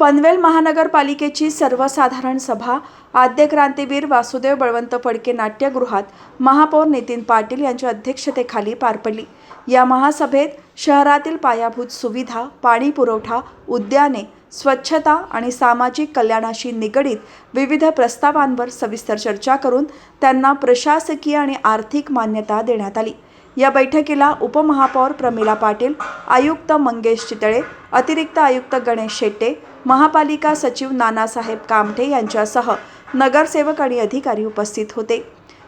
पनवेल महानगरपालिकेची सर्वसाधारण सभा आद्य क्रांतीवीर वासुदेव बळवंत फडके नाट्यगृहात महापौर नितीन पाटील यांच्या अध्यक्षतेखाली पार पडली। या महासभेत शहरातील पायाभूत सुविधा, पाणी पुरवठा, उद्याने, स्वच्छता आणि सामाजिक कल्याणाशी निगडित विविध प्रस्तावांवर सविस्तर चर्चा करून त्यांना प्रशासकीय आणि आर्थिक मान्यता देण्यात आली। या बैठकीला उपमहापौर प्रमिला पाटील, आयुक्त मंगेश चितळे, अतिरिक्त आयुक्त गणेश शेट्टे, महापालिका सचिव नानासाहेब कामठे यांच्यासह नगरसेवक आणि अधिकारी उपस्थित होते।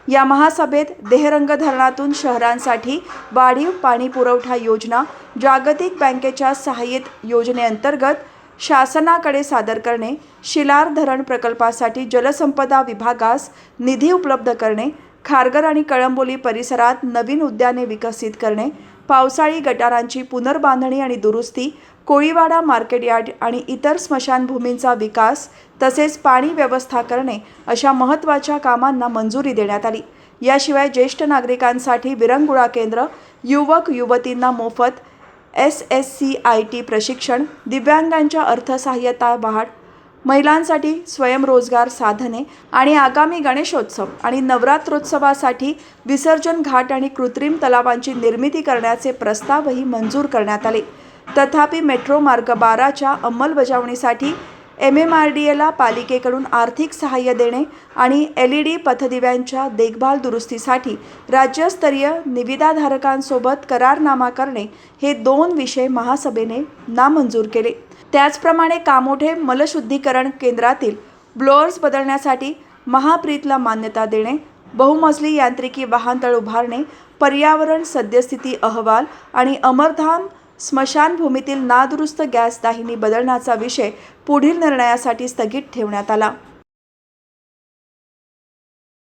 या महासभेत देहरंग धरणातून शहरांसाठी वाढीव पाणी पुरवठा योजना जागतिक बँकेच्या सहाय्यित योजनेअंतर्गत शासनाकडे सादर करणे, शिलार धरण प्रकल्पासाठी जलसंपदा विभागास निधी उपलब्ध करणे, खारघर आणि कळंबोली परिसरात नवीन उद्याने विकसित करणे, पावसाळी गटारांची पुनर्बांधणी आणि दुरुस्ती, कोळीवाडा मार्केट यार्ड आणि इतर स्मशानभूमींचा विकास तसेच पाणी व्यवस्था करणे अशा महत्त्वाच्या कामांना मंजुरी देण्यात आली। याशिवाय ज्येष्ठ नागरिकांसाठी विरंगुळा केंद्र, युवक युवतींना मोफत SSCIT प्रशिक्षण, दिव्यांगांच्या अर्थसहाय्यता वाढ, महिलांसाठी स्वयंरोजगार साधने आणि आगामी गणेशोत्सव आणि नवरात्रोत्सवासाठी विसर्जन घाट आणि कृत्रिम तलावांची निर्मिती करण्याचे प्रस्तावही मंजूर करण्यात आले। तथापि मेट्रो मार्ग 12च्या अंमलबजावणीसाठी MMRDAला पालिकेकडून आर्थिक सहाय्य देणे आणि LED पथदिव्यांच्या देखभाल दुरुस्तीसाठी राज्यस्तरीय निविदाधारकांसोबत करारनामा करणे हे 2 विषय महासभेने नामंजूर केले। त्याचप्रमाणे कामोठे मलशुद्धीकरण केंद्रातील ब्लोअर्स बदलण्यासाठी महाप्रीतला मान्यता देणे, बहुमजली यांत्रिकी वाहनतळ उभारणे, पर्यावरण सद्यस्थिती अहवाल आणि अमरधाम स्मशानभूमीतील नादुरुस्त गॅस दाहिनी बदलण्याचा विषय पुढील निर्णयासाठी स्थगित ठेवण्यात आला।